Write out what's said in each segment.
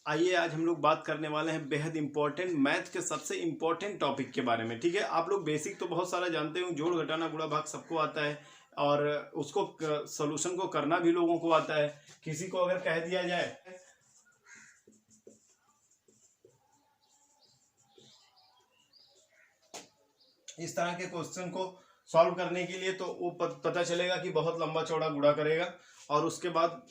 आइए आज हम लोग बात करने वाले हैं बेहद इंपॉर्टेंट मैथ के सबसे इंपॉर्टेंट टॉपिक के बारे में। ठीक है, आप लोग बेसिक तो बहुत सारा जानते हो, जोड़ घटाना गुणा भाग सबको आता है और उसको सॉल्यूशन को करना भी लोगों को आता है। किसी को अगर कह दिया जाए इस तरह के क्वेश्चन को सॉल्व करने के लिए, तो वो पता चलेगा कि बहुत लंबा चौड़ा गुणा करेगा और उसके बाद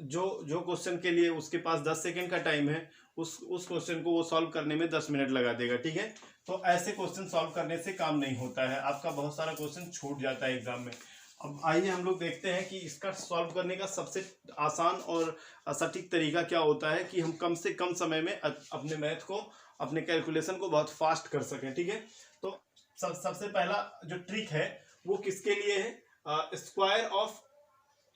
जो जो क्वेश्चन के लिए उसके पास 10 सेकंड का टाइम है, उस क्वेश्चन को वो सॉल्व करने में 10 मिनट लगा देगा। ठीक है, तो ऐसे क्वेश्चन सॉल्व करने से काम नहीं होता है, आपका बहुत सारा क्वेश्चन छूट जाता है एग्जाम में। अब आइए हम लोग देखते हैं कि इसका सॉल्व करने का सबसे आसान और सटीक तरीका क्या होता है कि हम कम से कम समय में अपने मैथ को, अपने कैलकुलेशन को बहुत फास्ट कर सकें। ठीक है, तो सबसे पहला जो ट्रिक है वो किसके लिए है? Square of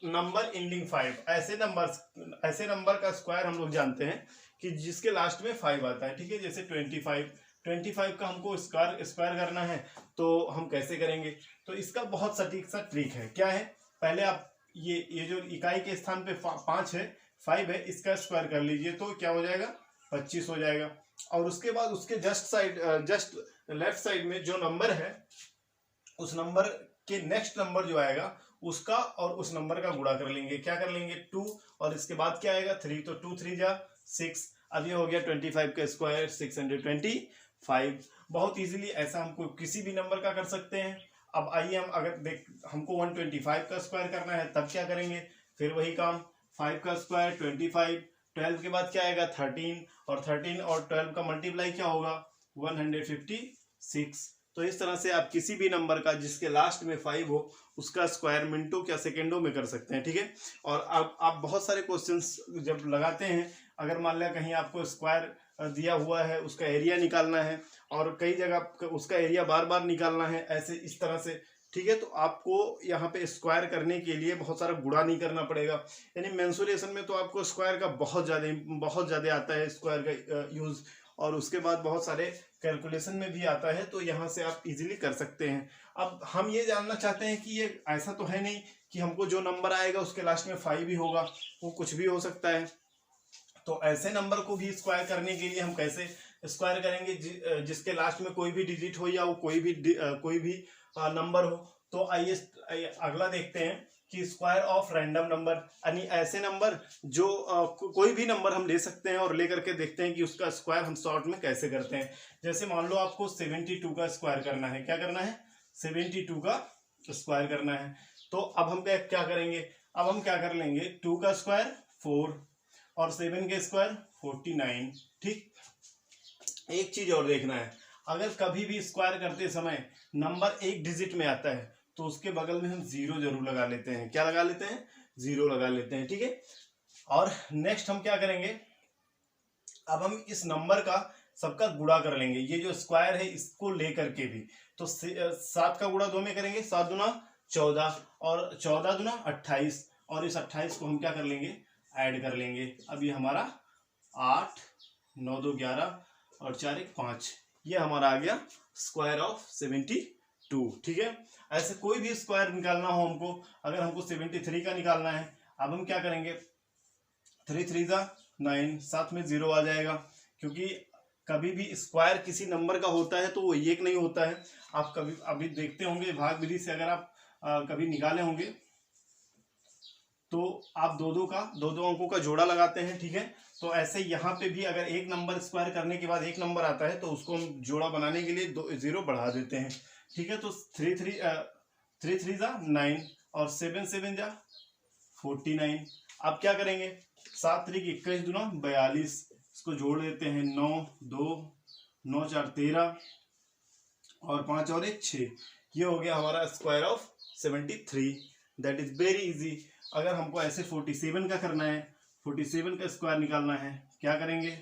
number ending 5। ऐसे नंबर का स्क्वायर हम लोग जानते हैं कि जिसके लास्ट में 5 आता है। ठीक है, जैसे 25 का हमको स्क्वायर करना है, तो हम कैसे करेंगे? तो इसका बहुत सटीक सा ट्रिक है। क्या है? पहले आप ये जो इकाई के स्थान पे 5 है, 5 है, इसका स्क्वायर कर लीजिए तो क्या हो जाएगा? 25 हो जाएगा। और उसके बाद उसके जस्ट लेफ्ट साइड में जो नंबर है, उस नंबर के नेक्स्ट नंबर जो आएगा उसका और उस नंबर का गुणा कर लेंगे। क्या कर लेंगे? 2, और इसके बाद क्या आएगा? 3, तो 2 3 जा 6। अब ये हो गया 25 का स्क्वायर, 625। बहुत इजीली ऐसा हमको किसी भी नंबर का कर सकते हैं। अब आइए हम अगर हमको 125 का स्क्वायर करना है, तब क्या करेंगे? फिर वही काम, 5 का स्क्वायर 25, 12 के बाद क्या आएगा? 13, और 13 और 12 का मल्टीप्लाई क्या होगा? 156। तो इस तरह से आप किसी भी नंबर का जिसके लास्ट में 5 हो उसका स्क्वायर मिनटों या सेकेंडों में कर सकते हैं। ठीक है, और अब आप बहुत सारे क्वेश्चंस जब लगाते हैं, अगर मान लिया कहीं आपको स्क्वायर दिया हुआ है, उसका एरिया निकालना है और कई जगह उसका एरिया बार बार निकालना है, ऐसे इस तरह से। ठीक है, तो आपको यहाँ पे स्क्वायर करने के लिए बहुत सारा गुणा नहीं करना पड़ेगा। यानी मेंसुरेशन में तो आपको स्क्वायर का बहुत ज़्यादा आता है स्क्वायर का यूज़, और उसके बाद बहुत सारे कैलकुलेशन में भी आता है, तो यहाँ से आप इजीली कर सकते हैं। अब हम ये जानना चाहते हैं कि ये ऐसा तो है नहीं कि हमको जो नंबर आएगा उसके लास्ट में 5 ही होगा, वो कुछ भी हो सकता है। तो ऐसे नंबर को भी स्क्वायर करने के लिए हम कैसे स्क्वायर करेंगे? जिसके लास्ट में कोई भी डिजिट हो या वो कोई भी नंबर हो। तो आइए अगला देखते हैं कि स्क्वायर ऑफ रैंडम नंबर, यानी ऐसे नंबर जो कोई भी नंबर हम ले सकते हैं और लेकर के देखते हैं कि उसका स्क्वायर हम शॉर्ट में कैसे करते हैं। जैसे मान लो आपको 72 का स्क्वायर करना है। क्या करना है? 72 का स्क्वायर करना है। तो अब हम क्या करेंगे? अब हम क्या कर लेंगे? 2 का स्क्वायर 4 और 7 के स्क्वायर 49। ठीक, एक चीज और देखना है, अगर कभी भी स्क्वायर करते समय नंबर एक डिजिट में आता है तो उसके बगल में हम 0 जरूर लगा लेते हैं। क्या लगा लेते हैं? 0 लगा लेते हैं। ठीक है, और नेक्स्ट हम क्या करेंगे? अब हम इस नंबर का सबका गुणा कर लेंगे। ये जो स्क्वायर है इसको लेकर के भी, तो 7 का गुणा 2 में करेंगे, 7 दूना 14 और 14 दूना 28, और इस 28 को हम क्या कर लेंगे? ऐड कर लेंगे। अब ये हमारा 8, 9 2 11 और 4 1 5, ये हमारा आ गया स्क्वायर ऑफ 72। ठीक है, ऐसे कोई भी स्क्वायर निकालना हो हमको, अगर हमको 73 का निकालना है, अब हम क्या करेंगे? 3 3 जा 9, साथ में 0 आ जाएगा, क्योंकि कभी भी स्क्वायर किसी नंबर का होता है तो वो एक नहीं होता है। आप कभी अभी देखते होंगे भाग विधि से, अगर आप कभी निकाले होंगे तो आप दो अंकों का जोड़ा लगाते हैं। ठीक है, तो ऐसे यहाँ पे भी अगर एक नंबर स्क्वायर करने के बाद एक नंबर आता है तो उसको हम जोड़ा बनाने के लिए 0 बढ़ा देते हैं। ठीक है, तो 3 3 जा 9 और 7 7 जा 49। अब क्या करेंगे? 7 3 21 दूना 42, इसको जोड़ देते हैं। 9 2 9 4 13 और 5 और 1 6, ये हो गया हमारा square of 73। That is very easy. अगर हमको ऐसे 47 का करना है, 47 का स्क्वायर निकालना है, क्या करेंगे?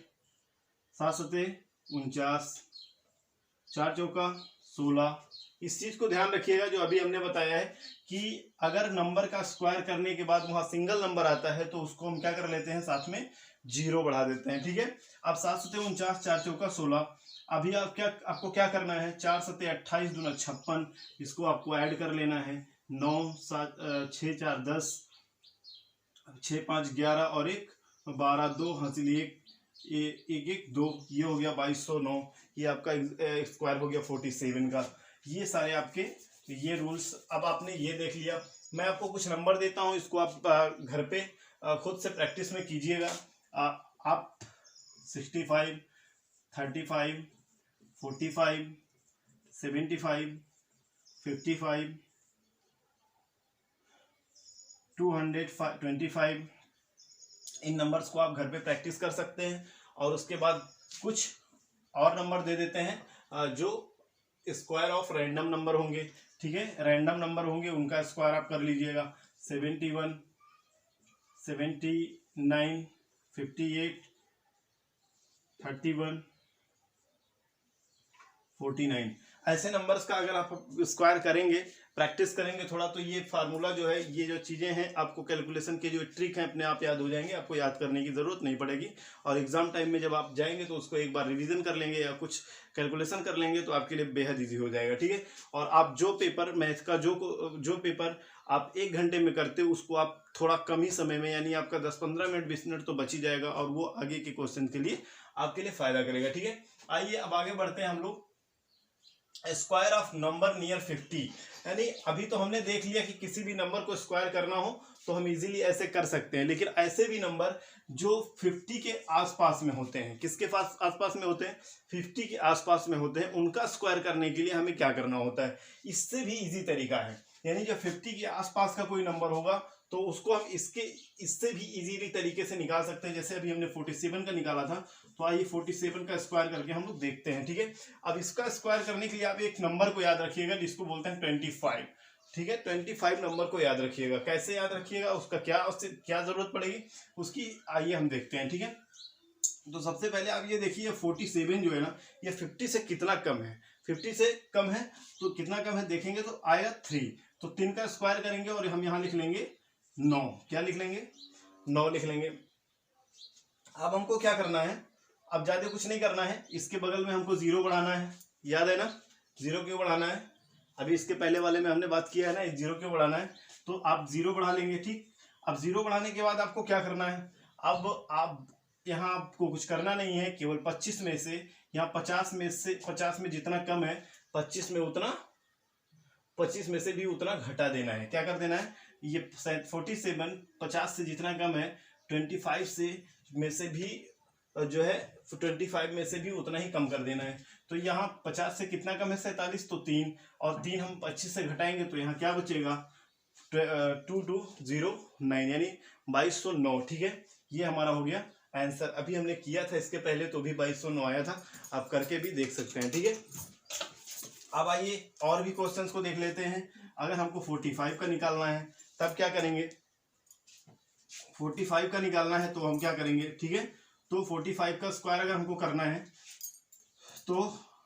7 7 49, 4 चौका 16। इस चीज को ध्यान रखिएगा जो अभी हमने बताया है कि अगर नंबर का स्क्वायर करने के बाद वहां सिंगल नंबर आता है तो उसको हम क्या कर लेते हैं? साथ में 0 बढ़ा देते हैं। ठीक है, अब 7 7 49, 4 चौका 16। अभी आपको क्या करना है? 4 7 28 दूना 56, इसको आपको ऐड कर लेना है। 9 7 6 4 10, 6 5 11 और 1 12 2 हासिल 1 1 1 2, ये हो गया 2209, ये आपका स्क्वायर हो गया 47 का। ये सारे आपके ये रूल्स अब आपने ये देख लिया। मैं आपको कुछ नंबर देता हूँ, इसको आप घर पे खुद से प्रैक्टिस में कीजिएगा। आप 65, 35, 45, 75, 55, 225 इन नंबर्स को आप घर पे प्रैक्टिस कर सकते हैं। और उसके बाद कुछ और नंबर दे देते हैं जो स्क्वायर ऑफ रैंडम नंबर होंगे, ठीक है, रैंडम नंबर होंगे, उनका स्क्वायर आप कर लीजिएगा। 71, 79, 58, 31, 49 ऐसे नंबर्स का अगर आप स्क्वायर करेंगे, प्रैक्टिस करेंगे थोड़ा, तो ये फार्मूला जो है, ये जो चीज़ें हैं आपको कैलकुलेशन के जो ट्रिक हैं अपने आप याद हो जाएंगे, आपको याद करने की ज़रूरत नहीं पड़ेगी। और एग्जाम टाइम में जब आप जाएंगे तो उसको एक बार रिवीजन कर लेंगे या कुछ कैलकुलेशन कर लेंगे तो आपके लिए बेहद ईजी हो जाएगा, ठीक है। और आप जो पेपर मैथ का जो पेपर आप 1 घंटे में करते हो उसको आप थोड़ा कम ही समय में, यानी आपका 10-15 मिनट 20 मिनट तो बच ही जाएगा, और वो आगे के क्वेश्चन के लिए आपके लिए फायदा करेगा, ठीक है। आइए अब आगे बढ़ते हैं हम लोग। स्क्वायर ऑफ नंबर नियर 50, यानी अभी तो हमने देख लिया कि किसी भी नंबर को स्क्वायर करना हो तो हम इजीली ऐसे कर सकते हैं, लेकिन ऐसे भी नंबर जो 50 के आसपास में होते हैं, किसके पास आसपास में होते हैं, 50 के आसपास में होते हैं, उनका स्क्वायर करने के लिए हमें क्या करना होता है। इससे भी इजी तरीका है, यानी जब 50 के आसपास का कोई नंबर होगा तो उसको हम इससे भी इजीली तरीके से निकाल सकते हैं। जैसे अभी हमने 47 का निकाला था, तो आइए 47 का स्क्वायर करके हम लोग देखते हैं, ठीक है। अब इसका स्क्वायर करने के लिए आप एक नंबर को याद रखिएगा जिसको बोलते हैं 25, ठीक है। 25 नंबर को याद रखिएगा। कैसे याद रखिएगा, उसका क्या जरूरत पड़ेगी उसकी, आइए हम देखते हैं, ठीक है। तो सबसे पहले आप ये देखिए 47 जो है ना, ये 50 से कितना कम है, 50 से कम है तो कितना कम है देखेंगे तो आएगा 3, तो 3 का स्क्वायर करेंगे और हम यहाँ लिख लेंगे 9, क्या लिख लेंगे 9 लिख लेंगे। अब हमको क्या करना है, अब ज्यादा कुछ नहीं करना है, इसके बगल में हमको 0 बढ़ाना है, याद है ना 0 क्यों बढ़ाना है, अभी इसके पहले वाले में हमने बात किया है ना 0 क्यों बढ़ाना है, तो आप 0 बढ़ा लेंगे, ठीक। अब 0 बढ़ाने के बाद आपको क्या करना है, अब आप यहाँ आपको कुछ करना नहीं है, केवल 25 में से, यहाँ 50 में जितना कम है 25 में उतना, 25 में से भी उतना घटा देना है। क्या कर देना है, ये 47 50 से जितना कम है 25 से में से भी जो है 25 में से भी उतना ही कम कर देना है। तो यहाँ 50 से कितना कम है 47, तो 3, और 3 हम 25 से घटाएंगे तो यहाँ क्या बचेगा 2209, यानी 2209, ठीक है। ये हमारा हो गया आंसर। अभी हमने किया था इसके पहले तो भी 2209 आया था, आप करके भी देख सकते हैं, ठीक है। अब आइए और भी क्वेश्चंस को देख लेते हैं। अगर हमको 45 का निकालना है तब क्या करेंगे, 45 का निकालना है तो हम क्या करेंगे, ठीक है। तो 45 का स्क्वायर अगर हमको करना है तो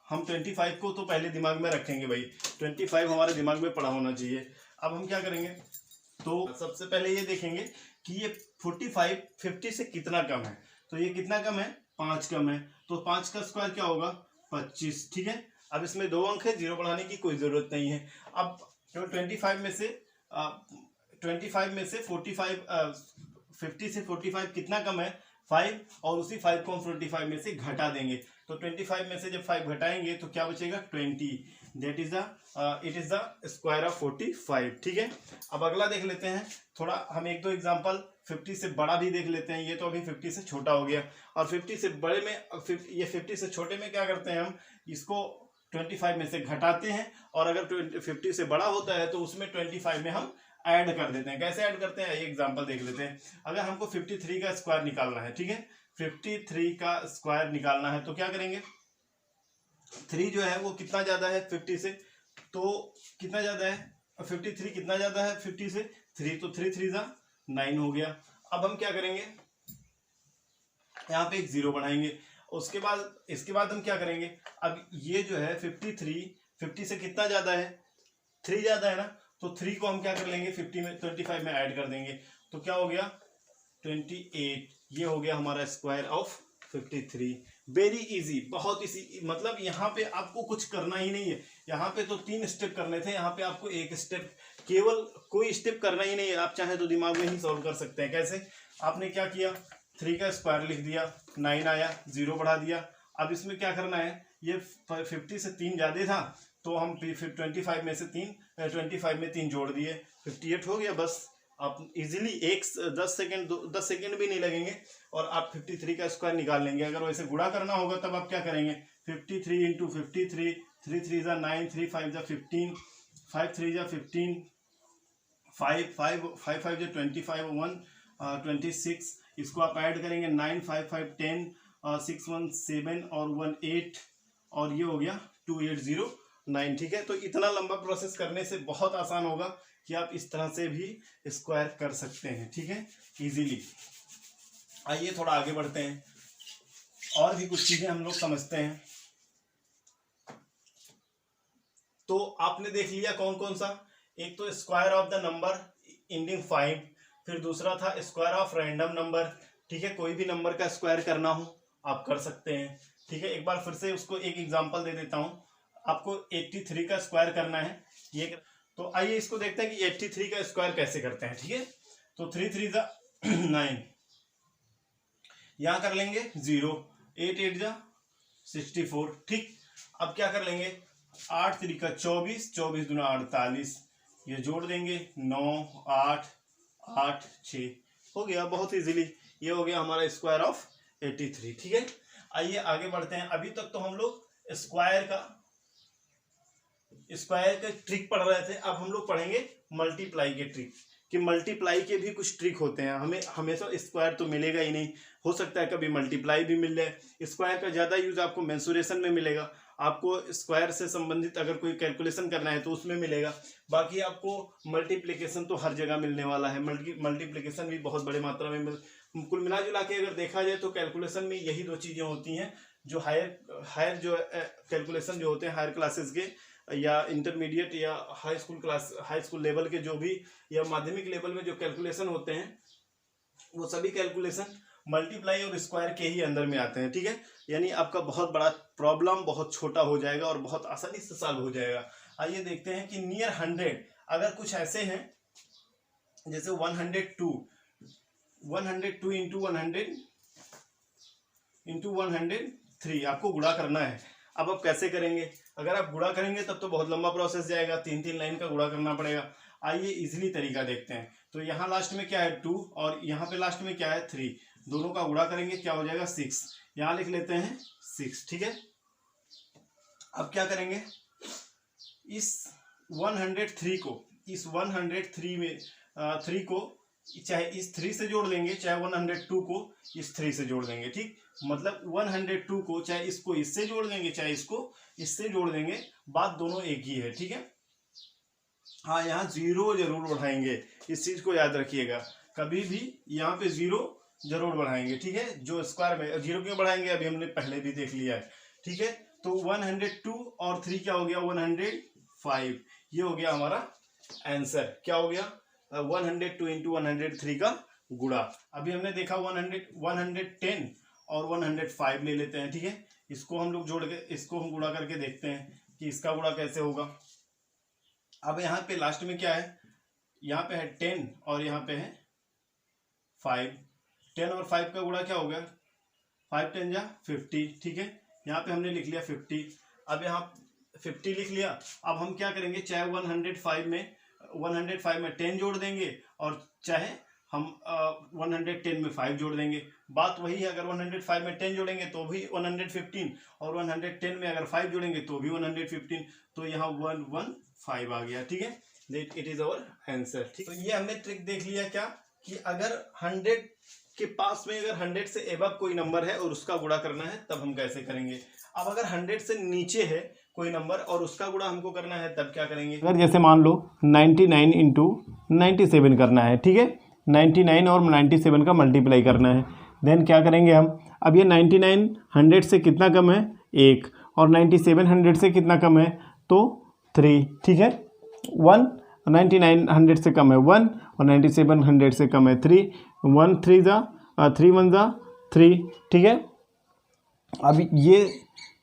हम 25 को तो पहले दिमाग में रखेंगे भाई, 25 हमारे दिमाग में पड़ा होना चाहिए। अब हम क्या करेंगे, तो सबसे पहले ये देखेंगे कि ये 45 50 से कितना कम है, तो ये कितना कम है 5 कम है, तो 5 का स्क्वायर क्या होगा 25, ठीक है। अब इसमें 2 अंक है, 0 बढ़ाने की कोई जरूरत नहीं है। अब 25 में से 50 से 45 कितना कम है 5, और उसी 5 को हम 25 में से घटा देंगे, तो 25 में से जब 5 घटाएंगे तो क्या बचेगा 20, that is it is the square of 45, ठीक है। अब अगला देख लेते हैं, थोड़ा हम 1-2 एग्जांपल 50 से बड़ा भी देख लेते हैं। ये तो अभी 50 से छोटा हो गया, और 50 से बड़े में ये 50 से छोटे में क्या करते हैं, हम इसको 25 में से घटाते हैं, और अगर 50 से बड़ा होता है तो उसमें 25 में हम ऐड कर देते हैं। कैसे ऐड करते हैं, ये एग्जांपल देख लेते हैं। अगर हमको 53 का स्क्वायर निकालना है, ठीक है, 53 का स्क्वायर निकालना है तो क्या करेंगे, 3 जो है वो कितना ज्यादा है 50 से, तो कितना ज्यादा है 53 कितना ज्यादा है 50 से 3, तो 3 3 9 हो गया। अब हम क्या करेंगे, यहाँ पे एक 0 बढ़ाएंगे, इसके बाद हम क्या करेंगे, अब ये जो है 53 50 से कितना ज्यादा है 3 ज्यादा है ना, तो 3 को हम क्या कर लेंगे 25 में ऐड कर देंगे, तो क्या हो गया 28, ये हो गया हमारा स्क्वायर ऑफ 53। वेरी इजी, बहुत इजी, मतलब यहाँ पे आपको कुछ करना ही नहीं है। यहाँ पे तो 3 स्टेप करने थे, यहाँ पे आपको 1 स्टेप, केवल कोई स्टेप करना ही नहीं है। आप चाहे तो दिमाग में ही सॉल्व कर सकते हैं। कैसे, आपने क्या किया 3 का स्क्वायर लिख दिया, 9 आया, 0 बढ़ा दिया। अब इसमें क्या करना है, ये 50 से 3 ज़्यादा था तो हम फिर 25 में से 25 में 3 जोड़ दिए, 58 हो गया। बस आप इजीली 10 सेकेंड भी नहीं लगेंगे और आप 53 का स्क्वायर निकाल लेंगे। अगर वैसे गुणा करना होगा तब आप क्या करेंगे, 53 इंटू 53, 3 3 ज़ा 9, 3 5 ज़ा 15, 5 3 ज़ा 15, 5 5 5 5 ज़ा 25, 1 26। इसको आप ऐड करेंगे, 9 5 5 10, 6 1 7 और 1 8 और ये हो गया 2809। ठीक है, तो इतना लंबा प्रोसेस करने से बहुत आसान होगा कि आप इस तरह से भी स्क्वायर कर सकते हैं। ठीक है, इजीली। आइए थोड़ा आगे बढ़ते हैं और भी कुछ चीजें हम लोग समझते हैं। तो आपने देख लिया कौन कौन सा, एक तो square of the number ending 5, फिर दूसरा था स्क्वायर ऑफ रैंडम नंबर। ठीक है, कोई भी नंबर का स्क्वायर करना हो आप कर सकते हैं। ठीक है, एक बार फिर से उसको एक एग्जांपल दे देता हूं। आपको 83 का स्क्वायर करना है, ये तो आइए इसको देखते हैं कि 83 का स्क्वायर कैसे करते हैं। ठीक है, तो 3 3 ज़ा 9, यहां कर लेंगे 0, 8 8 ज़ा 64। ठीक, अब क्या कर लेंगे, 8 3 का 24, 24 दूना 48, ये जोड़ देंगे 9 8 8 6, हो गया बहुत इजीली। ये हो गया हमारा स्क्वायर ऑफ 83। ठीक है, आइए आगे बढ़ते हैं। अभी तक तो हम लोग स्क्वायर का ट्रिक पढ़ रहे थे, अब हम लोग पढ़ेंगे मल्टीप्लाई के ट्रिक, कि मल्टीप्लाई के भी कुछ ट्रिक होते हैं। हमें हमेशा स्क्वायर तो मिलेगा ही नहीं, हो सकता है कभी मल्टीप्लाई भी मिल जाए। स्क्वायर का ज़्यादा यूज आपको मेंसुरेशन में मिलेगा, आपको स्क्वायर से संबंधित अगर कोई कैलकुलेशन करना है तो उसमें मिलेगा। बाकी आपको मल्टीप्लिकेशन तो हर जगह मिलने वाला है, मल्टीप्लिकेशन भी बहुत बड़े मात्रा में कुल मिला जुला के अगर देखा जाए तो कैलकुलेशन में यही दो चीज़ें होती हैं जो हायर जो कैलकुलेशन जो होते हैं हायर क्लासेस के या इंटरमीडिएट या हाई स्कूल लेवल के जो भी या माध्यमिक लेवल में जो कैलकुलेशन होते हैं वो सभी कैलकुलेशन मल्टीप्लाई और स्क्वायर के ही अंदर में आते हैं। ठीक है, यानी आपका बहुत बड़ा प्रॉब्लम बहुत छोटा हो जाएगा और बहुत आसानी से सॉल्व हो जाएगा। आइए देखते हैं कि नियर 100 अगर कुछ ऐसे हैं जैसे 102 इंटू 103 आपको गुणा करना है। अब आप कैसे करेंगे, अगर आप गुणा करेंगे तब तो बहुत लंबा प्रोसेस जाएगा, 3 लाइन का गुणा करना पड़ेगा। आइए इजीली तरीका देखते हैं। तो यहाँ लास्ट में क्या है 2 और यहाँ पे लास्ट में क्या है 3, दोनों का गुणा करेंगे क्या हो जाएगा 6, यहाँ लिख लेते हैं 6। ठीक है, अब क्या करेंगे, इस 103 को इस 103 में 3 को चाहे इस 3 से जोड़ देंगे, चाहे 102 को इस 3 से जोड़ देंगे। ठीक, मतलब 102 को चाहे इसको इससे जोड़ देंगे चाहे इसको इससे जोड़ देंगे, बात दोनों एक ही है। ठीक है, हाँ यहाँ 0 जरूर बढ़ाएंगे, इस चीज को याद रखिएगा, कभी भी यहाँ पे 0 जरूर बढ़ाएंगे। ठीक है, जो स्क्वायर में 0 क्यों बढ़ाएंगे अभी हमने पहले भी देख लिया है। ठीक है, तो 102 और 3 क्या हो गया 105, ये हो गया हमारा आंसर। क्या हो गया 102 इंटू 103 का गुणा। अभी हमने देखा 110 और 105 ले लेते हैं। ठीक है, इसको हम लोग जोड़ के इसको हम गुणा करके देखते हैं कि इसका गुणा कैसे होगा। अब यहाँ पे लास्ट में क्या है, यहाँ पे है 10 और यहाँ पे है 5, 10 और 5 का गुणा क्या हो गया 5 10 जा 50। ठीक है, यहाँ पे हमने लिख लिया 50। अब यहाँ 50 लिख लिया। अब हम क्या करेंगे, चाहे 105 में 10 जोड़ देंगे और चाहे हम 110 में 5 जोड़ देंगे, बात वही है। अगर 105 में 10 जोड़ेंगे तो भी 115 और 110 में अगर 5 जोड़ेंगे तो भी 115, तो यहाँ 115 आ गया। ठीक है, that it is our answer. ठीक, तो ये हमने ट्रिक देख लिया क्या, कि अगर 100 के पास में अगर 100 से एबव कोई नंबर है और उसका गुणा करना है तब हम कैसे करेंगे। अब अगर 100 से नीचे है कोई नंबर और उसका गुणा हमको करना है तब क्या करेंगे। अगर जैसे मान लो 99 इंटू 97 करना है, ठीक है, 99 और 97 का मल्टीप्लाई करना है, देन क्या करेंगे हम। अब ये 99 100 से कितना कम है 1 और 97 100 से कितना कम है तो 3। ठीक है, 1 99 100 से कम है 1 और 97 100 से कम है 3, 1 3 जा 3 1 जा 3। ठीक है, अब ये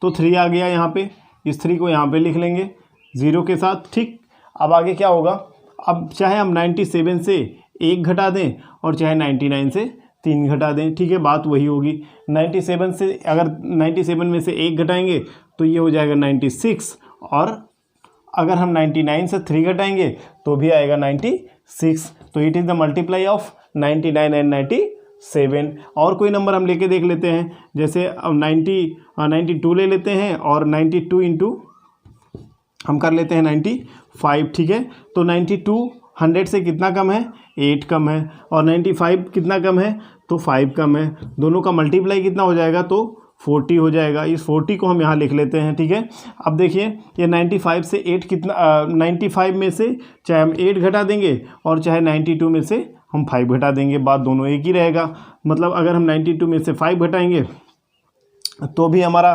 तो 3 आ गया यहाँ पे, इस 3 को यहाँ पे लिख लेंगे 0 के साथ। ठीक, अब आगे क्या होगा, अब चाहे हम 97 से 1 घटा दें और चाहे 99 से 3 घटा दें, ठीक है, बात वही होगी। 97 से अगर 97 में से 1 घटाएंगे तो ये हो जाएगा 96, और अगर हम 99 से 3 घटाएंगे तो भी आएगा 96। तो it is the multiply of 99 and 97। और कोई नंबर हम लेके देख लेते हैं, जैसे 92 ले लेते हैं, और 92 इंटू हम कर लेते हैं 95, ठीक है। तो 92 100 से कितना कम है, 8 कम है, और 95 कितना कम है, तो 5 कम है। दोनों का मल्टीप्लाई कितना हो जाएगा, तो 40 हो जाएगा। इस 40 को हम यहाँ लिख लेते हैं, ठीक है। अब देखिए ये 95 से 8 कितना 95 में से चाहे हम 8 घटा देंगे और चाहे 92 में से हम 5 घटा देंगे, बात दोनों एक ही रहेगा। मतलब अगर हम 92 में से 5 घटाएंगे तो भी हमारा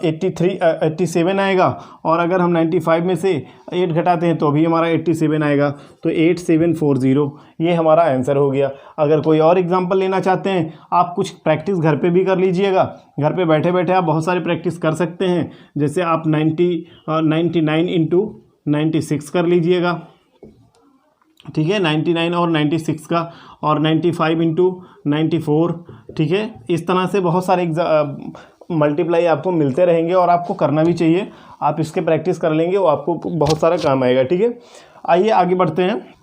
87 आएगा, और अगर हम 95 में से 8 घटाते हैं तो भी हमारा 87 आएगा। तो 8740 ये हमारा आंसर हो गया। अगर कोई और एग्जांपल लेना चाहते हैं, आप कुछ प्रैक्टिस घर पे भी कर लीजिएगा। घर पे बैठे बैठे आप बहुत सारी प्रैक्टिस कर सकते हैं। जैसे आप 99 इंटू 96 कर लीजिएगा, ठीक है, 99 और 96 का, और 95 इंटू 94, ठीक है। इस तरह से बहुत सारे मल्टीप्लाई आपको मिलते रहेंगे, और आपको करना भी चाहिए। आप इसके प्रैक्टिस कर लेंगे, वो आपको बहुत सारा काम आएगा, ठीक है। आइए आगे बढ़ते हैं।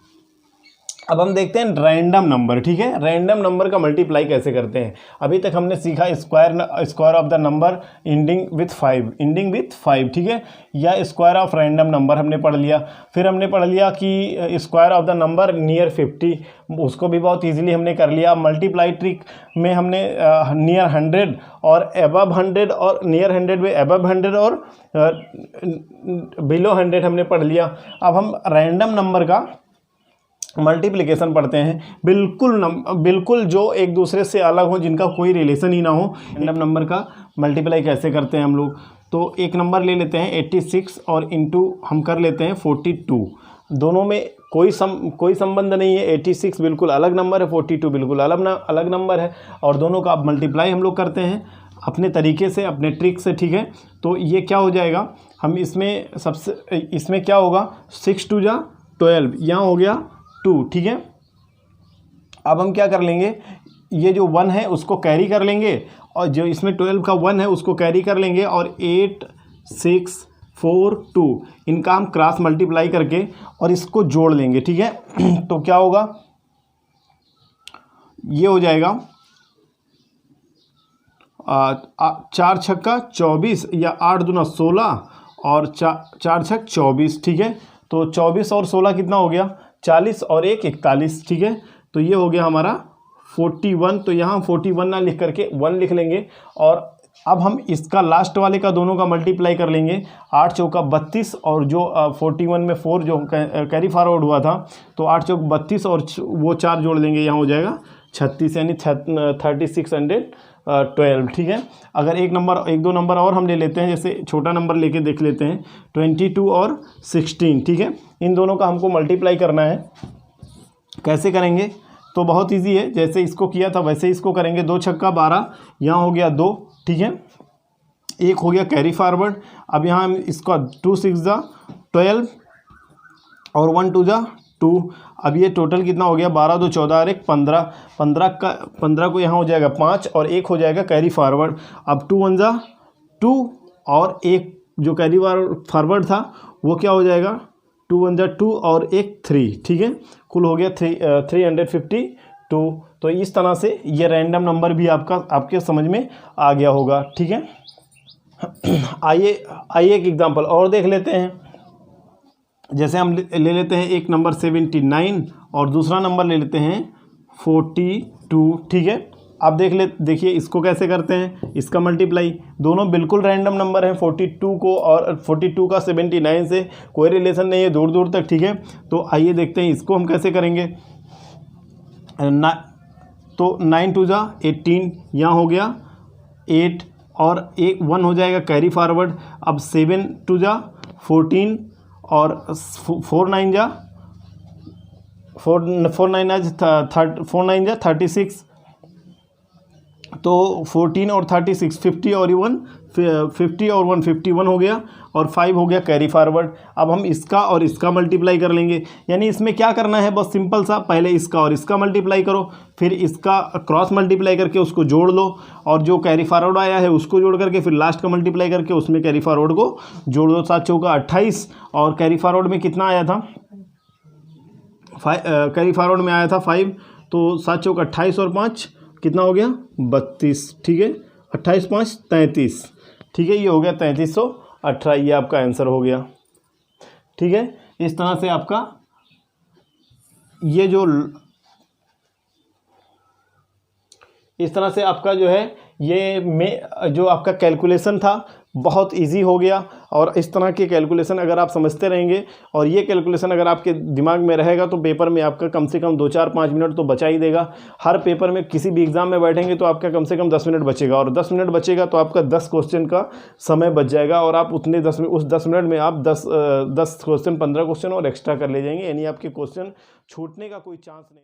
अब हम देखते हैं रैंडम नंबर, ठीक है। रैंडम नंबर का मल्टीप्लाई कैसे करते हैं। अभी तक हमने सीखा square of the number ending with 5, ठीक है, या स्क्वायर ऑफ रैंडम नंबर हमने पढ़ लिया। फिर हमने पढ़ लिया कि square of the number near 50, उसको भी बहुत इजीली हमने कर लिया। मल्टीप्लाई ट्रिक में हमने नियर 100 और एबव 100 और नियर 100 में एबव 100 और बिलो 100 हमने पढ़ लिया। अब हम रैंडम नंबर का मल्टीप्लिकेशन पढ़ते हैं, बिल्कुल जो एक दूसरे से अलग हो, जिनका कोई रिलेशन ही ना हो। रैंडम नंबर का मल्टीप्लाई कैसे करते हैं हम लोग, तो एक नंबर ले लेते हैं 86 और इंटू हम कर लेते हैं 42। दोनों में कोई संबंध नहीं है। 86 बिल्कुल अलग नंबर है, 42 बिल्कुल अलग नंबर है, और दोनों का अब मल्टीप्लाई हम लोग करते हैं अपने तरीके से, अपने ट्रिक से, ठीक है। तो ये क्या हो जाएगा, हम इसमें क्या होगा, 6 2 जा 12, यहाँ हो गया 2, ठीक है। अब हम क्या कर लेंगे, ये जो 1 है उसको कैरी कर लेंगे, और जो इसमें 12 का 1 है उसको कैरी कर लेंगे, और 8 6 4 2 इनका हम क्रॉस मल्टीप्लाई करके और इसको जोड़ लेंगे, ठीक है। तो क्या होगा, ये हो जाएगा 4 छक्का 24 या 8 दूना 16 और 4 छक्का 24, ठीक है। तो 24 और 16 कितना हो गया, 40 और 1 41, ठीक है। तो ये हो गया हमारा 41। तो यहाँ 41 ना लिख करके 1 लिख लेंगे, और अब हम इसका लास्ट वाले का दोनों का मल्टीप्लाई कर लेंगे। 8 चौका 32, और जो 41 में 4 जो कैरी फॉरवर्ड हुआ था, तो 8 चौक 32 और वो 4 जोड़ देंगे, यहाँ हो जाएगा 36, यानी 3612, ठीक है। अगर एक दो नंबर और हम ले लेते हैं, जैसे छोटा नंबर लेके देख लेते हैं 22 और 16, ठीक है। इन दोनों का हमको मल्टीप्लाई करना है। कैसे करेंगे, तो बहुत इजी है, जैसे इसको किया था वैसे इसको करेंगे। 2 छक्का 12, यहाँ हो गया 2, ठीक है, 1 हो गया कैरी फॉरवर्ड। अब यहाँ हम इसका 2 6 जा 12 और 1 2 जा 2। अब ये टोटल कितना हो गया, 12 2 14 और 1 15, 15 को यहाँ हो जाएगा 5 और 1 हो जाएगा कैरी फॉरवर्ड। अब 2 1 जा 2 और 1 जो कैरी फॉरवर्ड था वो क्या हो जाएगा, 2 1 जा 2 और 1 3, ठीक है। कुल हो गया 352। तो इस तरह से ये रैंडम नंबर भी आपके समझ में आ गया होगा, ठीक है। आइए एक एग्जांपल और देख लेते हैं। जैसे हम ले लेते हैं एक नंबर 79 और दूसरा नंबर ले लेते हैं 42, ठीक है। अब देखिए इसको कैसे करते हैं, इसका मल्टीप्लाई। दोनों बिल्कुल रैंडम नंबर हैं, 42 को और 42 का 79 से कोई रिलेशन नहीं है दूर दूर तक, ठीक है। तो आइए देखते हैं इसको हम कैसे करेंगे। तो 9 2 जा 18, यहाँ हो गया 8 और 1 हो जाएगा कैरी फॉरवर्ड। अब 7 2 जा 14 और 4 9 जा 36, तो 14 और 36 50 और 1 51 हो गया और 5 हो गया कैरी फॉरवर्ड। अब हम इसका और इसका मल्टीप्लाई कर लेंगे, यानी इसमें क्या करना है, बस सिंपल सा, पहले इसका और इसका मल्टीप्लाई करो, फिर इसका क्रॉस मल्टीप्लाई करके उसको जोड़ लो, और जो कैरी फॉरवर्ड आया है उसको जोड़ करके फिर लास्ट का मल्टीप्लाई करके उसमें कैरी फॉरवर्ड को जोड़ दो। 7 चौका 28 और कैरी फॉरवर्ड में कितना आया था, कैरी फॉरवर्ड में आया था 5, तो 7 चौका 28 और 5 कितना हो गया 32, ठीक है, 28 5 33, ठीक है, ये हो गया 3318, ये आपका आंसर हो गया। ठीक है, इस तरह से आपका ये जो इस तरह से आपका जो है ये में जो आपका कैलकुलेशन था बहुत इजी हो गया। और इस तरह के कैलकुलेशन अगर आप समझते रहेंगे और ये कैलकुलेशन अगर आपके दिमाग में रहेगा तो पेपर में आपका कम से कम 2 4 5 मिनट तो बचा ही देगा। हर पेपर में किसी भी एग्जाम में बैठेंगे तो आपका कम से कम 10 मिनट बचेगा, और 10 मिनट बचेगा तो आपका 10 क्वेश्चन का समय बच जाएगा, और आप उतने उस 10 मिनट में आप 10 क्वेश्चन 15 क्वेश्चन और एक्स्ट्रा कर ले जाएंगे, यानी आपके क्वेश्चन छूटने का कोई चांस नहीं।